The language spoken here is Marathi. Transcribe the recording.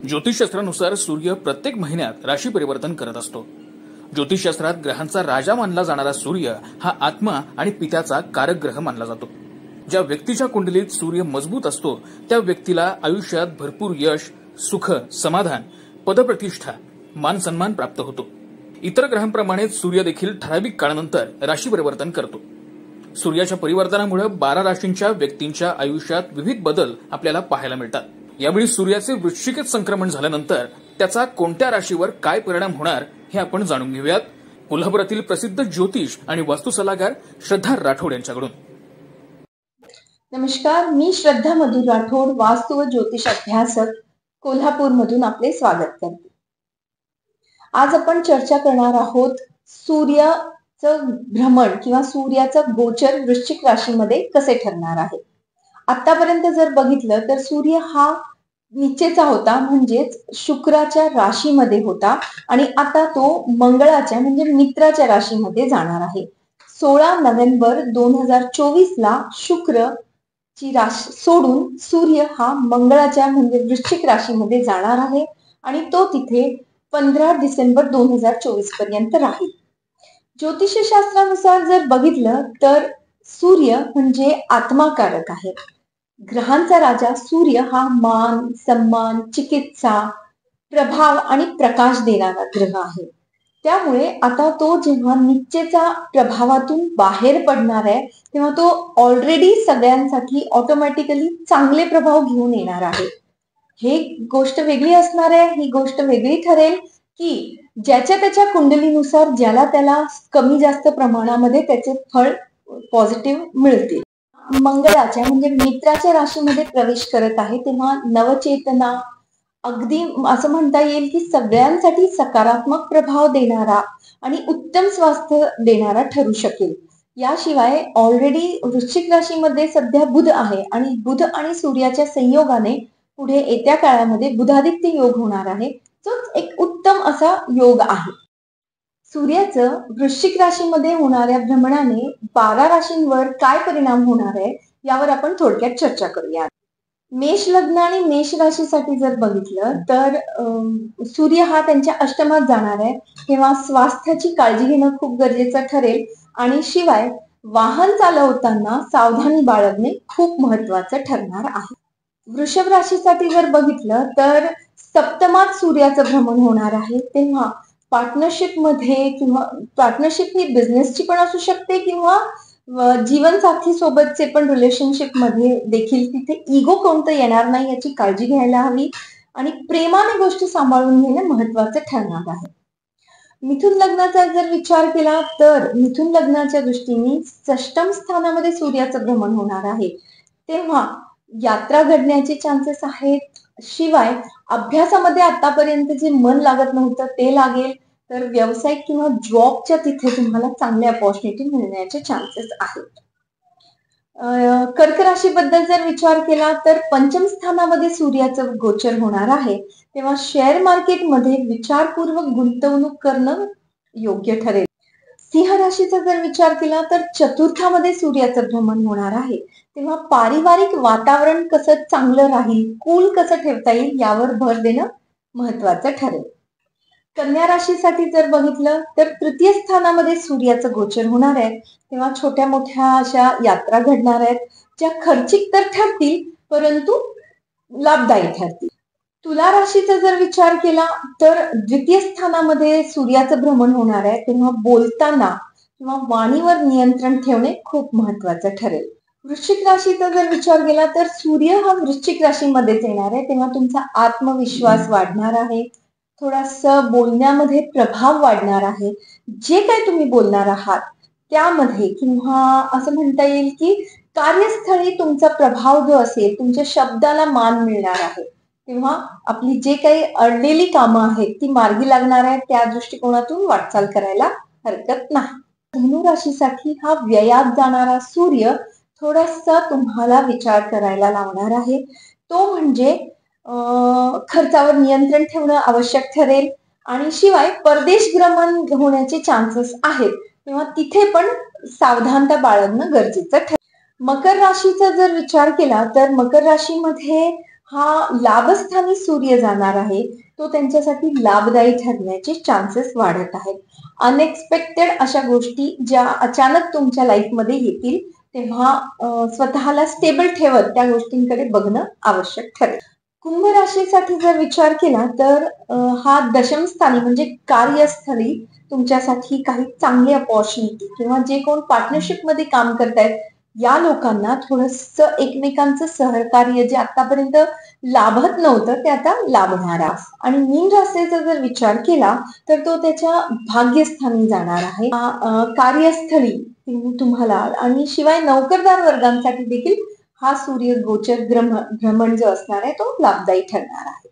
ज्योतिषशास्त्रानुसार सूर्य प्रत्येक महिन्यात राशी परिवर्तन करत असतो। ज्योतिषशास्त्रात ग्रहांचा राजा मानला जाणारा सूर्य हा आत्मा आणि पित्याचा कारक ग्रह मानला जातो। ज्या व्यक्तीच्या कुंडलीत सूर्य मजबूत असतो त्या व्यक्तीला आयुष्यात भरपूर यश, सुख, समाधान, पदप्रतिष्ठा, मान सन्मान प्राप्त होतो। इतर ग्रहांप्रमाणे सूर्य देखील ठराविक काळानंतर राशी परिवर्तन करतो। सूर्याच्या परिवर्तनामुळे 12 राशींच्या व्यक्तींच्या आयुष्यात विविध बदल आपल्याला पाहायला मिळतात। यावेळी सूर्याचे वृश्चिकेत संक्रमण झाल्यानंतर त्याचा कोणत्या राशीवर काय परिणाम होणार हे आपण जाणून घेऊयात कोल्हापुरातील प्रसिद्ध ज्योतिष आणि वास्तु सल्लागार श्रद्धा राठोड यांच्याकडून। नमस्कार, मी श्रद्धा मधुर राठोड, वास्तु व ज्योतिष अभ्यासक, कोल्हापूरमधून आपले स्वागत करते। आज आपण चर्चा करणार आहोत सूर्याचं भ्रमण किंवा सूर्याचं गोचर वृश्चिक राशीमध्ये कसे ठरणार आहे। आतापर्यंत जर बघितलं तर सूर्य हा नीचेचा होता, म्हणजेच शुक्राच्या राशीमध्ये होता आणि आता तो मंगळाच्या म्हणजे मित्राच्या राशीमध्ये जाणार आहे। 16 नोव्हेंबर 2024 ला शुक्र ची राशी सोडून सूर्य हा मंगळाच्या म्हणजे वृश्चिक राशीमध्ये जाणार आहे आणि तो तिथे 15 डिसेंबर 2024 पर्यंत राहील। ज्योतिषशास्त्रानुसार जर बघितलं तर सूर्य म्हणजे आत्माकारक आहे। ग्रहांचा राजा सूर्य हा मान, सन्मान, चिकित्सा, प्रभाव आणि प्रकाश देणारा ग्रह आहे। त्यामुळे आता तो जेव्हा निश्चेचा प्रभावातून बाहेर पडणार आहे तेव्हा तो ऑलरेडी सगळ्यांसाठी ऑटोमॅटिकली चांगले प्रभाव घेऊन येणार आहे। हे गोष्ट वेगळी असणार आहे। ही गोष्ट वेगळी ठरेल की ज्याच्या त्याच्या कुंडलीनुसार ज्याला त्याला कमी जास्त प्रमाणामध्ये त्याचे फळ पॉझिटिव्ह मिळतील। मंगळाच्या म्हणजे मित्राच्या राशीमध्ये प्रवेश करत आहे तेव्हा नवचेतना, अगदी असं म्हणता येईल की सगळ्यांसाठी सकारात्मक प्रभाव देणारा आणि उत्तम स्वास्थ्य देणारा ठरू शकेल। याशिवाय ऑलरेडी वृश्चिक राशीमध्ये सध्या बुध आहे आणि बुध आणि सूर्याच्या संयोगाने पुढे येत्या काळामध्ये बुधादित्य योग होणार आहे, जो एक उत्तम असा योग आहे। सूर्याचं वृश्चिक राशीमध्ये होणाऱ्या भ्रमणाने 12 राशींवर काय परिणाम होणार आहे यावर आपण थोडक्यात चर्चा करूया। मेष लग्न आणि मेष राशीसाठी जर बघितलं तर सूर्य हा त्यांच्या अष्टमात जाणार आहे तेव्हा स्वास्थ्याची काळजी घेणं खूप गरजेचं ठरेल आणि शिवाय वाहन चालवताना सावधानी बाळगणे खूप महत्वाचं ठरणार आहे। वृषभ राशीसाठी जर बघितलं तर सप्तमात सूर्याचं भ्रमण होणार आहे तेव्हा पार्टनरशिप मध्ये किंवा पार्टनरशिप ही बिझनेसची पण असू शकते किंवा जीवनसाथी सोबतचे पण रिलेशनशिप मध्ये देखील तिथे इगो कोणतं येणार नाही याची काळजी घ्यायला हवी आणि प्रेमाने गोष्टी सांभाळून घेणं महत्वाचं ठरणार आहे। मिथुन लग्नाचा जर विचार केला तर मिथुन लग्नाच्या दृष्टीने षष्टम स्थानामध्ये सूर्याचं भ्रमण होणार आहे तेव्हा यात्रा घडण्याचे चान्सेस आहेत। शिवाय अभ्यासामध्ये आतापर्यंत जे मन लागत नव्हतं ते लागेल, तर व्यवसाय किंवा जॉबच्या तिथे तुम्हाला चांगल्या अपॉर्च्युनिटी मिळण्याचे चान्सेस आहेत। कर्क राशीबद्दल जर विचार केला तर पंचम स्थानामध्ये सूर्याचं गोचर होणार आहे तेव्हा शेअर मार्केटमध्ये विचारपूर्वक गुंतवणूक करणं योग्य ठरेल। सिंह राशीचा जर विचार केला तर चतुर्थामध्ये सूर्याचं भ्रमण होणार आहे तेव्हा पारिवारिक वातावरण कसं चांगलं राहील, कूल कसं ठेवता येईल यावर भर देणं महत्वाचं ठरेल। कन्या राशीसाठी जर बघितलं तर तृतीय स्थानामध्ये सूर्याचं गोचर होणार आहे तेव्हा छोट्या मोठ्या अशा यात्रा घडणार आहेत ज्या खर्चिक तर ठरतील परंतु लाभदायी ठरतील। तुला राशीचा जर विचार केला तर द्वितीय स्थानामध्ये सूर्याचं भ्रमण होणार आहे तेव्हा बोलताना किंवा वाणीवर नियंत्रण ठेवणे खूप महत्वाचं ठरेल। वृश्चिक राशीचा जर विचार केला तर सूर्य हा वृश्चिक राशीमध्येच येणार आहे तेव्हा तुमचा आत्मविश्वास वाढणार आहे, थोडासा बोलण्यामध्ये प्रभाव वाढणार आहे। जे काही तुम्ही बोलणार आहात त्यामध्ये किंवा असं म्हणता येईल की कार्यस्थळी तुमचा प्रभाव जो असेल, तुमच्या शब्दाला मान मिळणार आहे तेव्हा आपली जे काही अडलेली कामं आहेत ती मार्गी लागणार आहेत, त्या दृष्टिकोनातून वाटचाल करायला हरकत नाही। धनु राशीसाठी हा व्ययात जाणारा सूर्य थोडासा तुम्हाला विचार करायला लावणार आहे, तो म्हणजे खर्चावर नियंत्रण ठेवणं आवश्यक ठरेल आणि शिवाय परदेश भ्रमण होण्याचे चान्सेस आहेत तेव्हा तिथे पण सावधानता बाळगणं गरजेचं ठरेल। मकर राशीचा जर विचार केला तर मकर राशीमध्ये हा लाभस्थानी सूर्य जाणार आहे तो त्यांच्यासाठी लाभदायी ठरण्याचे चान्सेस वाढत आहेत. अनएक्सपेक्टेड अशा गोष्टी ज्या अचानक तुमच्या लाईफमध्ये येतील तेव्हा स्वतःला स्टेबल ठेवत त्या गोष्टींकडे बघणं आवश्यक ठरेल. कुंभ राशीसाठी जर विचार केला तर हा दशम स्थानी म्हणजे कार्यस्थळी तुमच्यासाठी काही चांगली अपॉर्च्युनिटी किंवा जे कोण पार्टनरशिप मध्ये काम करतायत या लोकांना थोडस एकमेकांचं सहकार्य जे आतापर्यंत लाभत नव्हतं ते आता लाभणार आहे. आणि मीन राशीचा जर विचार केला तर तो त्याच्या भाग्यस्थानी जाणार आहे. कार्यस्थळी तुम्हाला आणि शिवाय नोकरदार वर्गांसाठी देखील हा सूर्य गोचर भ्रमण जो असणार आहे तो लाभदायी ठरणार आहे.